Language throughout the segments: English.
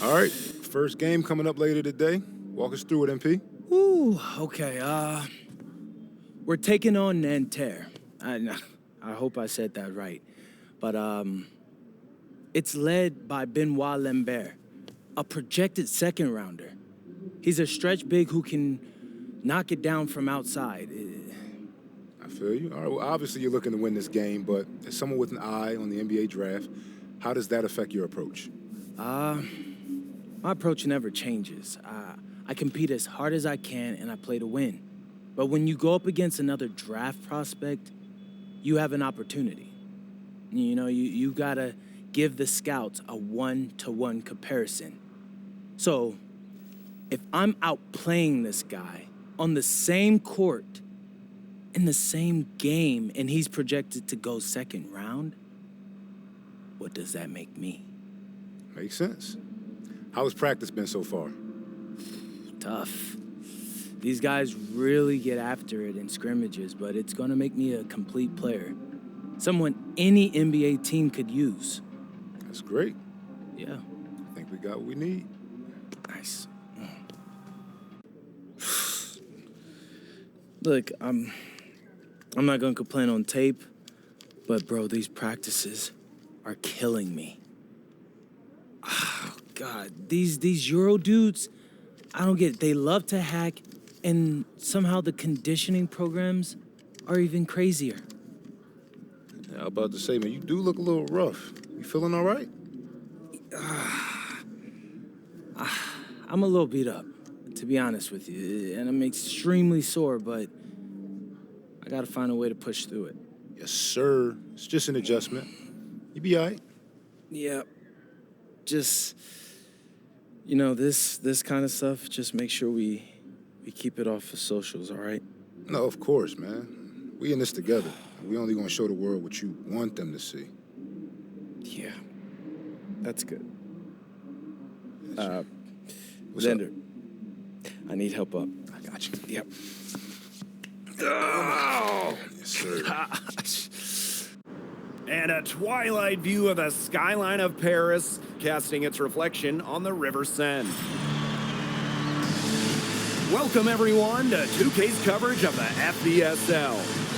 All right, first game coming up later today. Walk us through it, MP. Ooh, okay. We're taking on Nanterre. I hope I said that right. But it's led by Benoit Lambert, a projected second rounder. He's a stretch big who can knock it down from outside. I feel you. All right, well, obviously you're looking to win this game, but as someone with an eye on the NBA draft, how does that affect your approach? My approach never changes. I compete as hard as I can and I play to win. But when you go up against another draft prospect, you have an opportunity. You know, you gotta give the scouts a one-to-one comparison. So, if I'm outplaying this guy on the same court, in the same game, and he's projected to go second round, what does that make me? Makes sense. How has practice been so far? Tough. These guys really get after it in scrimmages, but it's gonna make me a complete player. Someone any NBA team could use. That's great. Yeah. I think we got what we need. Nice. Look, I'm not gonna complain on tape, but bro, these practices are killing me. Oh, God, these Euro dudes, I don't get it. They love to hack, and somehow the conditioning programs are even crazier. Yeah, I was about to say, man, you do look a little rough. You feeling all right? I'm a little beat up, to be honest with you, and I'm extremely sore, but I gotta find a way to push through it. Yes, sir. It's just an adjustment. You be all right? Yeah, just, you know, this kind of stuff, just make sure we keep it off the socials, all right? No, of course, man. We in this together. We only gonna show the world what you want them to see. Yeah, that's good. What's Xander, up? I need help up. I got you. Yep. Oh! Yes, sir. And a twilight view of the skyline of Paris, casting its reflection on the River Seine. Welcome, everyone, to 2K's coverage of the FBSL.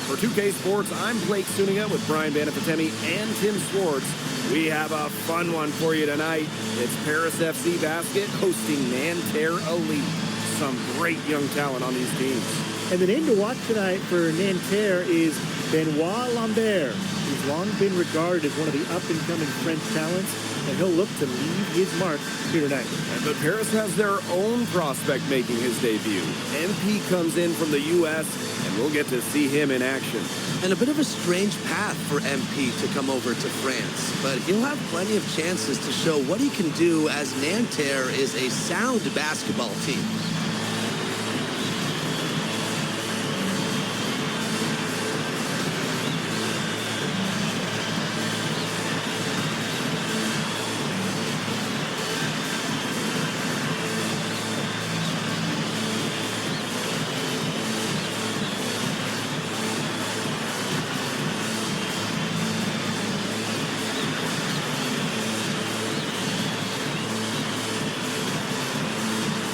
For 2K Sports, I'm Blake Suniga with Brian Banafitemi and Tim Swartz. We have a fun one for you tonight. It's Paris FC Basket hosting Nanterre Elite. Some great young talent on these teams. And the name to watch tonight for Nanterre is Benoit Lambert. He's long been regarded as one of the up-and-coming French talents, and he'll look to leave his mark here tonight. But Paris has their own prospect making his debut. MP comes in from the U.S., and we'll get to see him in action. And a bit of a strange path for MP to come over to France, but he'll have plenty of chances to show what he can do, as Nanterre is a sound basketball team.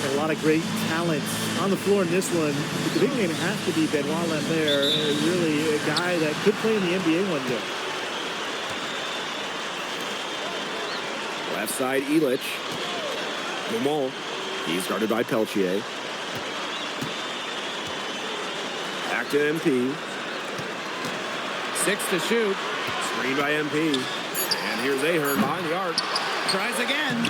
A lot of great talent on the floor in this one. But the big name has to be Benoit Lambert, really a guy that could play in the NBA one day. Left side, Illich. Dumont. He's guarded by Peltier. Back to MP. 6 to shoot. Screen by MP. And here's Ahern behind the arc. Tries again.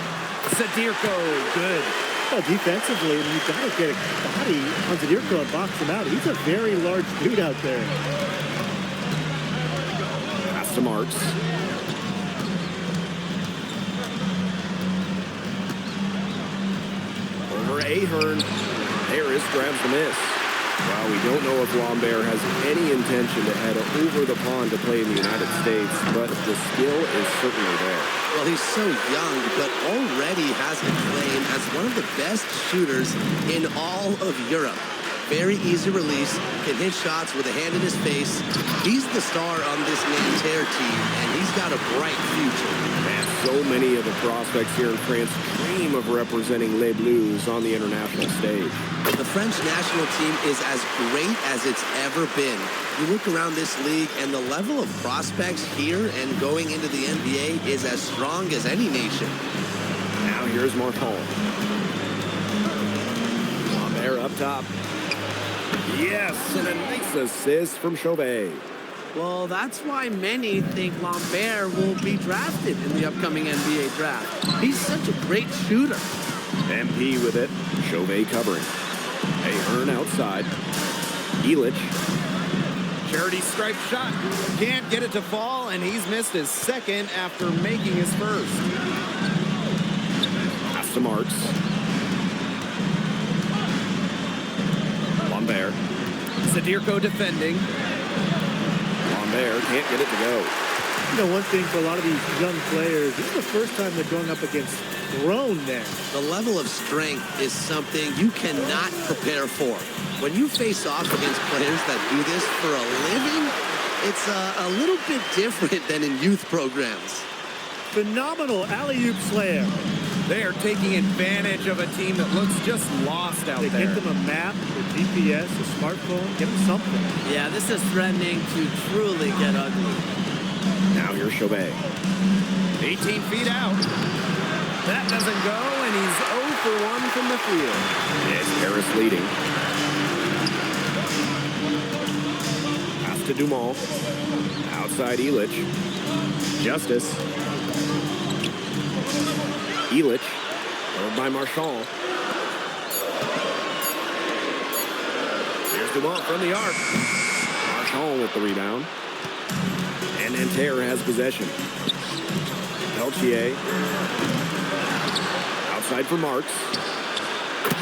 Sadirko, good. Well, defensively, you've got to get a body on Zadirko and box him out. He's a very large dude out there. Pass to Marks. Over Ahern. Harris grabs the miss. Well, we don't know if Lambert has any intention to head over the pond to play in the United States, but the skill is certainly there. Well, he's so young, but already has a claim as one of the best shooters in all of Europe. Very easy release, can hit shots with a hand in his face. He's the star on this Nanterre team, and he's got a bright future. And so many of the prospects here in France dream of representing Les Bleus on the international stage. The French national team is as great as it's ever been. You look around this league, and the level of prospects here and going into the NBA is as strong as any nation. Now here's Marchand. Lambert up top. Yes, and a nice assist from Chauvet. Well, that's why many think Lambert will be drafted in the upcoming NBA draft. He's such a great shooter. MP with it. Chauvet covering. Ahern outside. Illich. Charity stripe shot. Can't get it to fall, and he's missed his second after making his first. Pass to Marks. Lambert. Sadirko defending. Lambert can't get it to go. You know, one thing for a lot of these young players, this is the first time they're going up against grown men. The level of strength is something you cannot prepare for. When you face off against players that do this for a living, it's a little bit different than in youth programs. Phenomenal alley-oop slam. They are taking advantage of a team that looks just lost out They there. get them a map, a GPS, a smartphone, get them something. Yeah, this is threatening to truly get ugly. Now here's Chauvet. 18 feet out. That doesn't go, and he's 0 for 1 from the field. It's Harris leading. Pass to Dumont. Outside Illich. Justice. Illich. Over by Marchand. Here's Dumont from the arc. Marchand with the rebound. And Nanterre has possession. Peltier. Outside for Marks.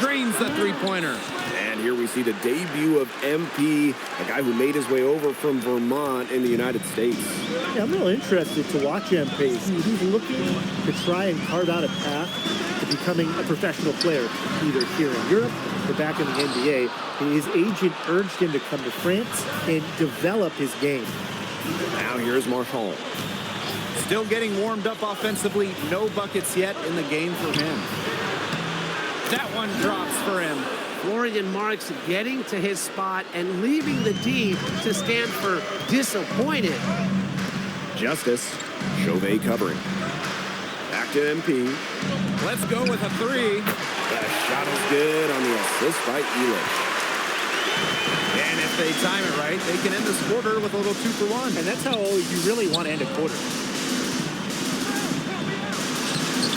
Drains the three-pointer. And here we see the debut of MP, a guy who made his way over from Vermont in the United States. Yeah, I'm real interested to watch MP. He's looking to try and carve out a path to becoming a professional player, either here in Europe or back in the NBA. His agent urged him to come to France and develop his game. Now here's Marchand. Still getting warmed up offensively. No buckets yet in the game for him. That one drops for him. Florian Marks getting to his spot and leaving the D to stand for disappointed. Justice. Chauvet covering. Back to MP. Let's go with a three. The shot is good on the assist by Illich. And if they time it right, they can end this quarter with a little 2 for 1. And that's how you really want to end a quarter.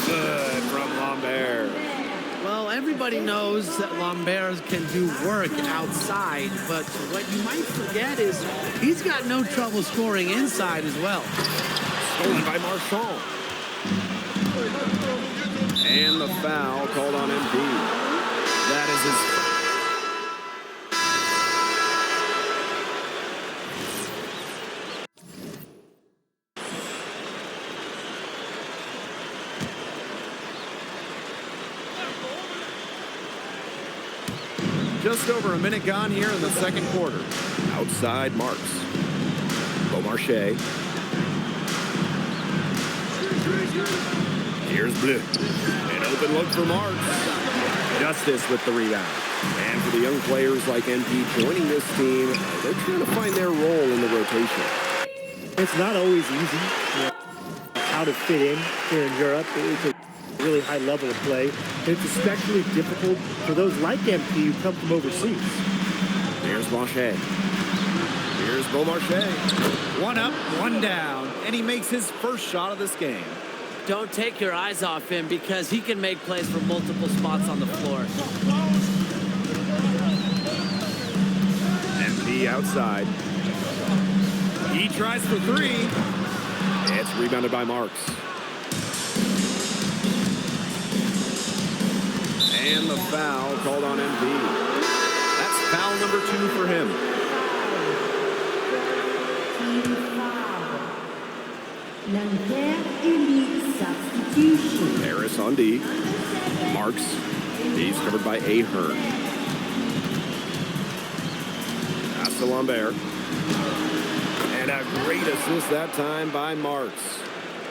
Good from Lambert. Well, everybody knows that Lambert can do work outside, but what you might forget is he's got no trouble scoring inside as well. Stolen by Marchand. And the foul called on MP. That is his... Just over a minute gone here in the second quarter. Outside Marks. Beaumarchais. Here's Bleu. An open look for Marks. Justice with the rebound. And for the young players like MP joining this team, they're trying to find their role in the rotation. It's not always easy, you know, how to fit in here in Europe. It's a really high level of play. And it's especially difficult for those like MP who come from overseas. Here's Blanchet. Here's Beaumarchais. One up, one down, and he makes his first shot of this game. Don't take your eyes off him because he can make plays from multiple spots on the floor. MP outside. He tries for three. It's rebounded by Marks. And the foul called on MP. That's foul number 2 for him. Harris on D. Marks. He's covered by Ahern. to Lambert. And a great assist that time by Marks.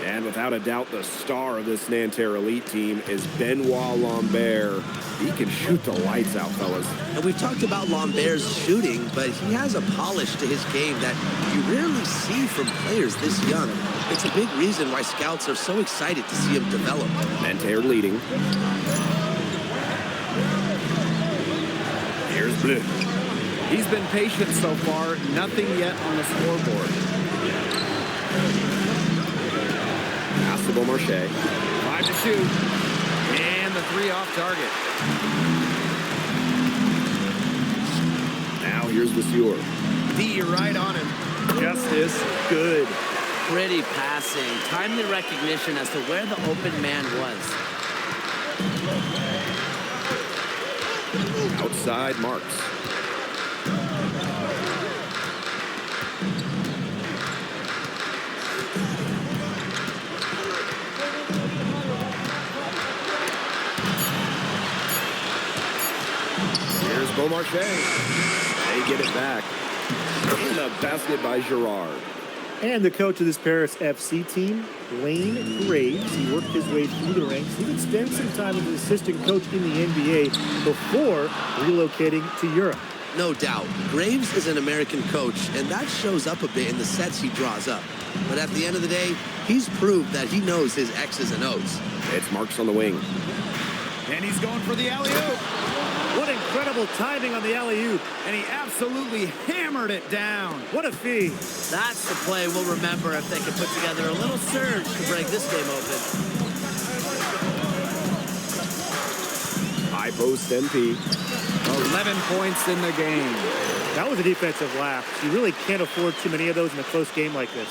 And without a doubt, the star of this Nanterre Elite team is Benoit Lambert. He can shoot the lights out, fellas. And we've talked about Lambert's shooting, but he has a polish to his game that you rarely see from players this young. It's a big reason why scouts are so excited to see him develop. Nanterre leading. Here's Bleu. He's been patient so far. Nothing yet on the scoreboard. Pass to Beaumarchais. 5 to shoot. And the 3 off target. Now here's Monsieur. D right on him. Justice, good. Pretty passing. Timely recognition as to where the open man was. Outside Marks. Here's Beaumarchais. They get it back. And a basket by Girard. And the coach of this Paris FC team, Lane Graves, he worked his way through the ranks. He would spend some time as an assistant coach in the NBA before relocating to Europe. No doubt. Graves is an American coach, and that shows up a bit in the sets he draws up. But at the end of the day, he's proved that he knows his X's and O's. It's Marks on the wing. And he's going for the alley-oop. What incredible timing on the alley-oop. And he absolutely hammered it down. What a feed. That's the play we'll remember if they can put together a little surge to break this game open. High post MP. 11 points in the game. That was a defensive lapse. You really can't afford too many of those in a close game like this.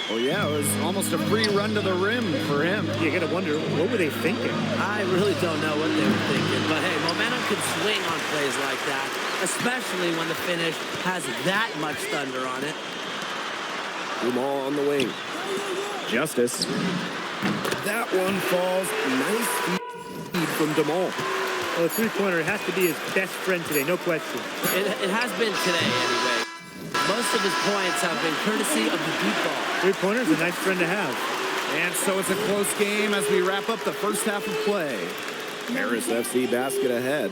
Well, yeah, it was almost a free run to the rim for him. You gotta wonder, what were they thinking? I really don't know what they were thinking, but hey, momentum can swing on plays like that, especially when the finish has that much thunder on it. Dumas on the wing. Justice. That one falls. Nice feed from Dumas. Well, the three-pointer has to be his best friend today, no question. It has been today, anyway. Most of his points have been courtesy of the deep ball. Three-pointer's a nice friend to have. And so it's a close game as we wrap up the first half of play. Paris FC basket ahead.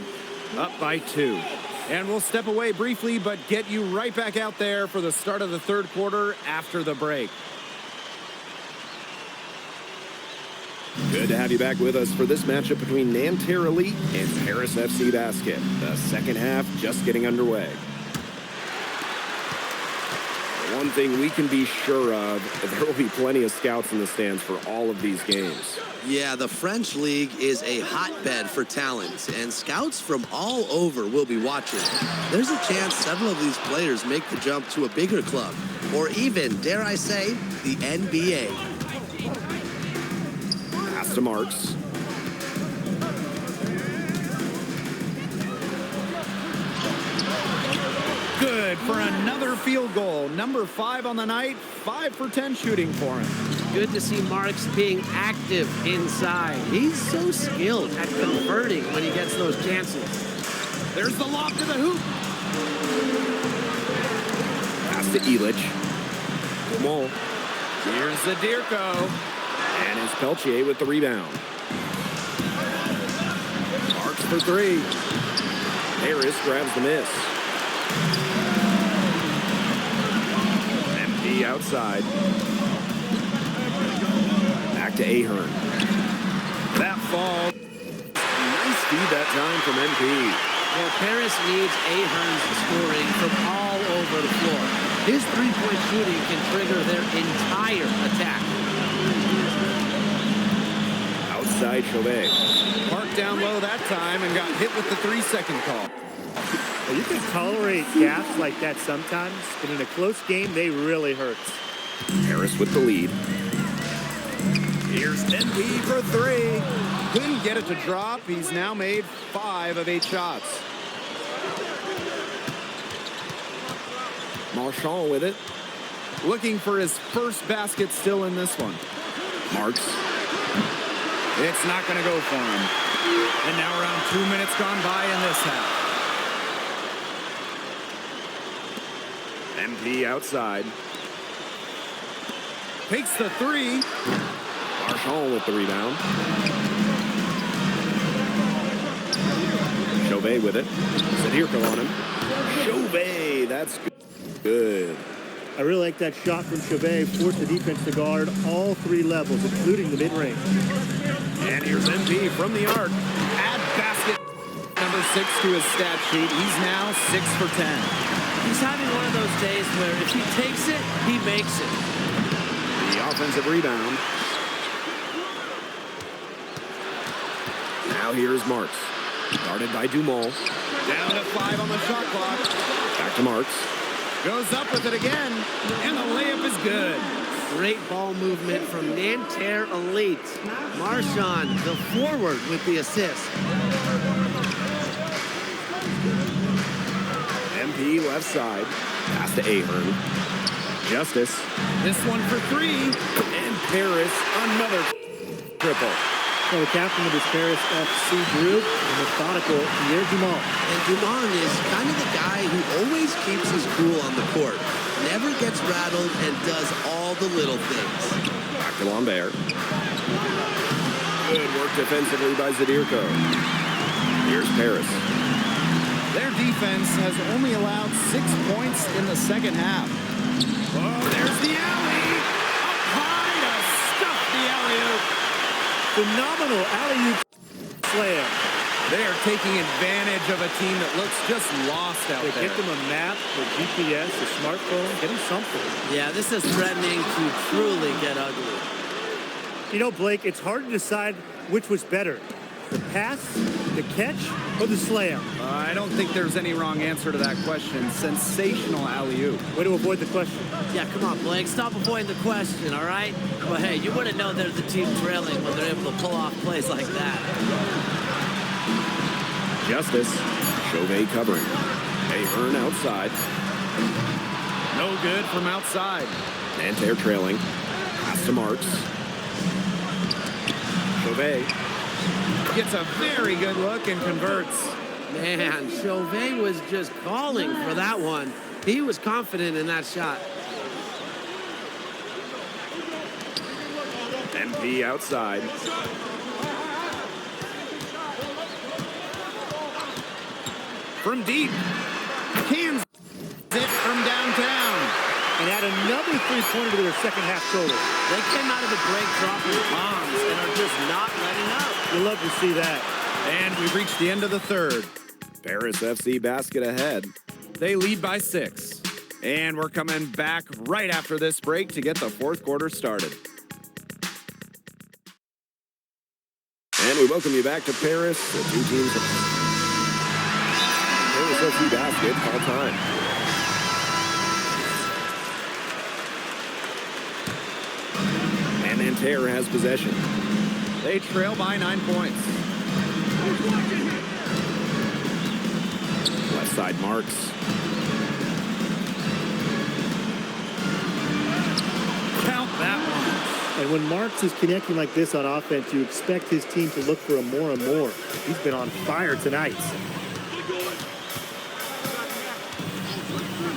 Up by 2. And we'll step away briefly, but get you right back out there for the start of the third quarter after the break. Good to have you back with us for this matchup between Nanterre Elite and Paris FC Basket. The second half just getting underway. One thing we can be sure of, there will be plenty of scouts in the stands for all of these games. Yeah, the French league is a hotbed for talent, and scouts from all over will be watching. There's a chance several of these players make the jump to a bigger club, or even, dare I say, the NBA. Pass to Marks. Good for another field goal. Number 5 on the night, 5 for 10 shooting for him. Good to see Marks being active inside. He's so skilled at converting when he gets those chances. There's the lob to the hoop. Pass to Illich. Dumas. Here's the Dirko. And it's Peltier with the rebound. Marks for 3. Harris grabs the miss. MP outside. Back to Ahern. That fall. Nice feed that time from MP. Well, Paris needs Ahern's scoring from all over the floor. His three-point shooting can trigger their entire attack. Outside Chauvet. Parked down low that time and got hit with the 3-second call. Well, you can tolerate gaps like that sometimes, but in a close game, they really hurt. Harris with the lead. Here's NB for 3. Couldn't get it to drop. He's now made 5 of 8 shots. Marchand with it. Looking for his first basket still in this one. Marks. It's not going to go for him. And now around 2 minutes gone by in this half. MP outside. Takes the three. Marshall with the rebound. Chauvet with it. Sadirko on him. Chauvet, that's good. I really like that shot from Chauvet. Forced the defense to guard all three levels, including the mid-range. And here's MP from the arc. Add basket number 6 to his stat sheet. He's now 6 for 10. He's having one of those days where if he takes it, he makes it. The offensive rebound. Now here's Marks. Guarded by Dumont. Down to 5 on the shot clock. Back to Marks. Goes up with it again. And the layup is good. Great ball movement from Nanterre Elite. Marchand, the forward, with the assist. MP left side. Pass to Ahern. Justice. This one for 3. And Paris, another triple. Well, the captain of this Paris FC group, the methodical Pierre Dumont. And Dumont is kind of the guy who always keeps his cool on the court. Never gets rattled and does all the little things. Back to Lambert. Good work defensively by Sadirko. Here's Paris. Their defense has only allowed 6 points in the second half. Oh, there's the alley. Up high to stuff the alley-oop. Phenomenal alley-oop slam. They are taking advantage of a team that looks just lost out there. Get them a map, a GPS, a smartphone, get them something. Yeah, this is threatening to truly get ugly. You know, Blake, it's hard to decide which was better. The pass, the catch, or the slam? I don't think there's any wrong answer to that question. Sensational alley-oop. Way to avoid the question. Yeah, come on, Blake. Stop avoiding the question, all right? But hey, you wouldn't know there's a team trailing when they're able to pull off plays like that. Justice. Chauvet covering. Ahern outside. No good from outside. Nanterre trailing. Pass to Marks. Chauvet gets a very good look and converts. Man, Chauvet was just calling for that one. He was confident in that shot. MP outside. From deep. Cans it from downtown. And add another three-pointer to their second half total. They came out of the break dropping bombs and are just not letting up. You love to see that. And we've reached the end of the third. Paris FC basket ahead. They lead by 6. And we're coming back right after this break to get the fourth quarter started. And we welcome you back to Paris. The two teams of Paris FC basket all time. And Nanterre has possession. They trail by 9 points. Left side Marks. Count that one. And when Marks is connecting like this on offense, you expect his team to look for a more and more. He's been on fire tonight.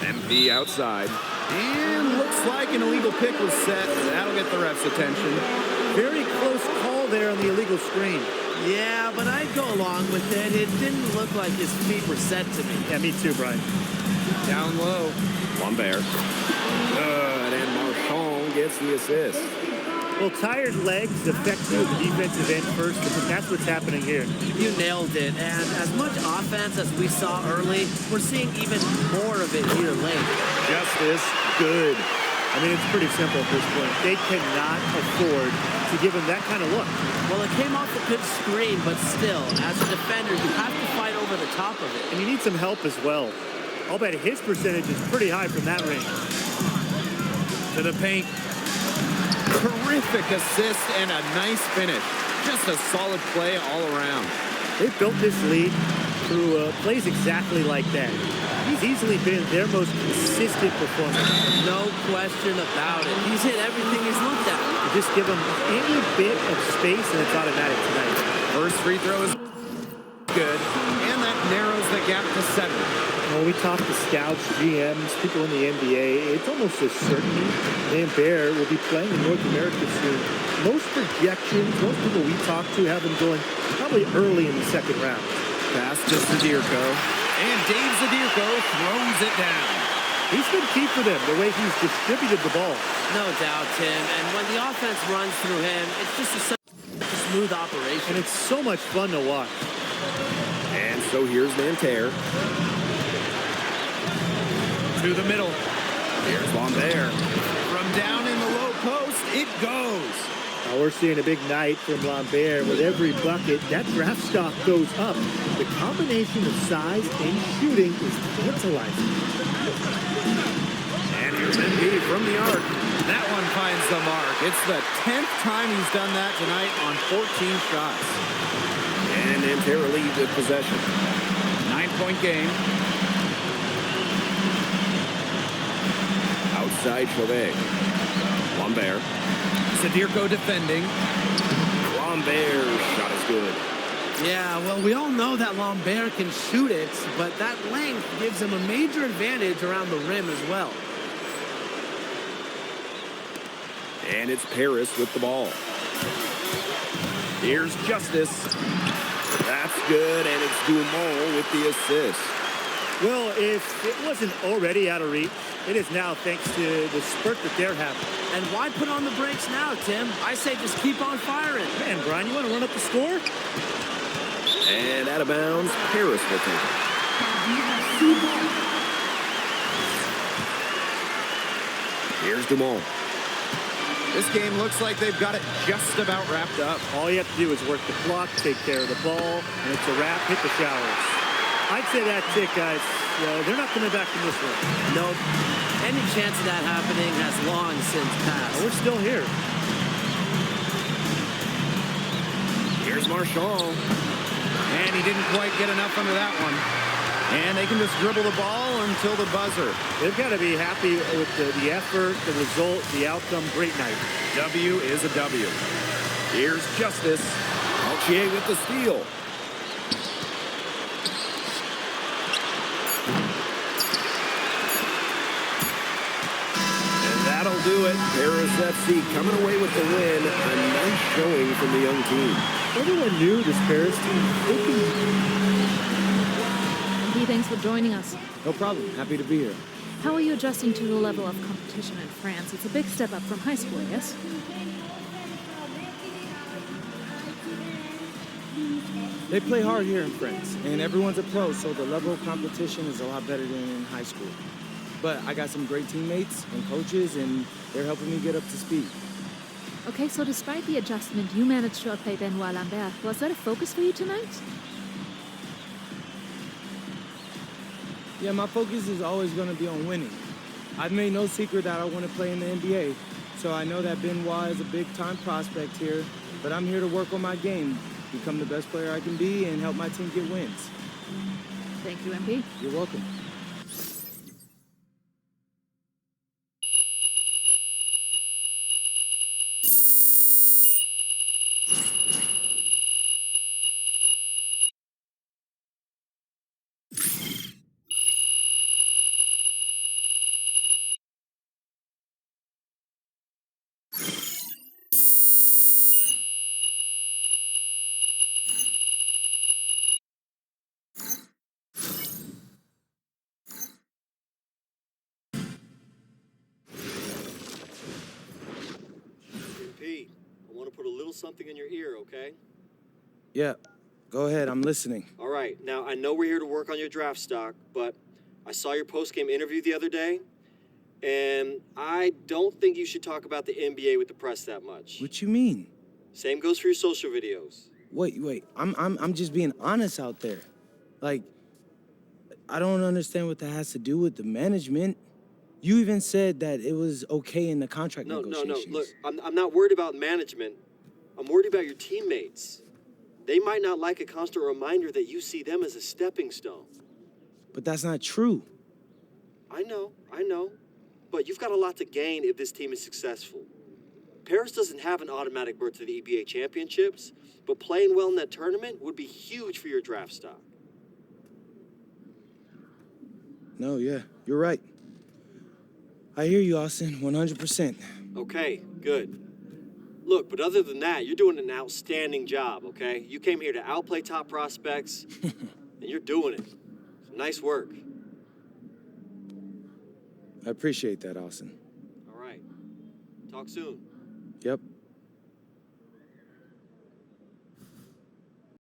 MP outside. And looks like an illegal pick was set. That'll get the ref's attention. Very close call there on the illegal screen. Yeah, but I'd go along with it. It didn't look like his feet were set to me. Yeah, me too, Brian. Down low. Lambert. Good, and Marchand gets the assist. Well, tired legs affect you at the defensive end first, and that's what's happening here. You nailed it, and as much offense as we saw early, we're seeing even more of it here late. Justice, good. I mean, it's pretty simple at this point. They cannot afford to give him that kind of look. Well, it came off a good screen, but still, as a defender, you have to fight over the top of it. And you need some help as well. I'll bet his percentage is pretty high from that range. To the paint. Terrific assist and a nice finish. Just a solid play all around. They built this lead through plays exactly like that. He's easily been their most consistent performer. No question about it. He's hit everything he's looked at. You just give him any bit of space and it's automatic tonight. First free throw is good, and that narrows the gap to 7. When we talk to scouts, GMs, people in the NBA, it's almost a certainty Lambert will be playing in North America soon. Most projections, most people we talk to have him going probably early in the second round. Pass to Zadirko. And Dave Zadirko throws it down. He's been key for them, the way he's distributed the ball. No doubt, Tim. And when the offense runs through him, it's just a smooth operation. And it's so much fun to watch. And so here's Nanterre. To the middle. Here's Lambert. From down in the low post, it goes. Now we're seeing a big night from Lambert. With every bucket, that draft stock goes up. The combination of size and shooting is tantalizing. And here's Nb from the arc. That one finds the mark. It's the 10th time he's done that tonight on 14 shots. And Nanterre leads with possession. 9-point game. Outside Chauvet. Lambert. Zadirko defending. Lambert shot is good. Yeah, well, we all know that Lambert can shoot it, but that length gives him a major advantage around the rim as well. And it's Paris with the ball. Here's Justice. That's good, and it's Dumont with the assist. Well, if it wasn't already out of reach, it is now thanks to the spurt that they're having. And why put on the brakes now, Tim? I say just keep on firing. Man, Brian, you want to run up the score? And out of bounds, Paris will take it. Here's Dumont. This game looks like they've got it just about wrapped up. All you have to do is work the clock, take care of the ball, and it's a wrap, hit the showers. I'd say that's it, guys. They're not coming back from this one. Nope. Any chance of that happening has long since passed. We're still here. Here's Marchand. And he didn't quite get enough under that one. And they can just dribble the ball until the buzzer. They've got to be happy with the effort, the result, the outcome. Great night. W is a W. Here's Justice. Altier with the steal. And that'll do it. Paris FC coming away with the win. A nice showing from the young team. Everyone knew this Paris team. Thanks for joining us. No problem. Happy to be here. How are you adjusting to the level of competition in France? It's a big step up from high school, I guess. They play hard here in France, and everyone's a pro, so the level of competition is a lot better than in high school. But I got some great teammates and coaches, and they're helping me get up to speed. Okay, so despite the adjustment, you managed to outplay Benoit Lambert. Was that a focus for you tonight? Yeah, my focus is always going to be on winning. I've made no secret that I want to play in the NBA, so I know that Benoit is a big-time prospect here, but I'm here to work on my game, become the best player I can be, and help my team get wins. Thank you, MP. You're welcome. Pete, I want to put a little something in your ear, okay? Yeah, go ahead. I'm listening. All right. Now, I know we're here to work on your draft stock, but I saw your post-game interview the other day, and I don't think you should talk about the NBA with the press that much. What you mean? Same goes for your social videos. Wait. I'm just being honest out there. Like, I don't understand what that has to do with the management. You even said that it was okay in the contract negotiations. No. Look, I'm not worried about management. I'm worried about your teammates. They might not like a constant reminder that you see them as a stepping stone. But that's not true. I know. But you've got a lot to gain if this team is successful. Paris doesn't have an automatic berth to the EBA championships, but playing well in that tournament would be huge for your draft stock. No, yeah, you're right. I hear you, Austin, 100%. Okay, good. Look, but other than that, you're doing an outstanding job, okay? You came here to outplay top prospects, and you're doing it. Nice work. I appreciate that, Austin. All right. Talk soon. Yep.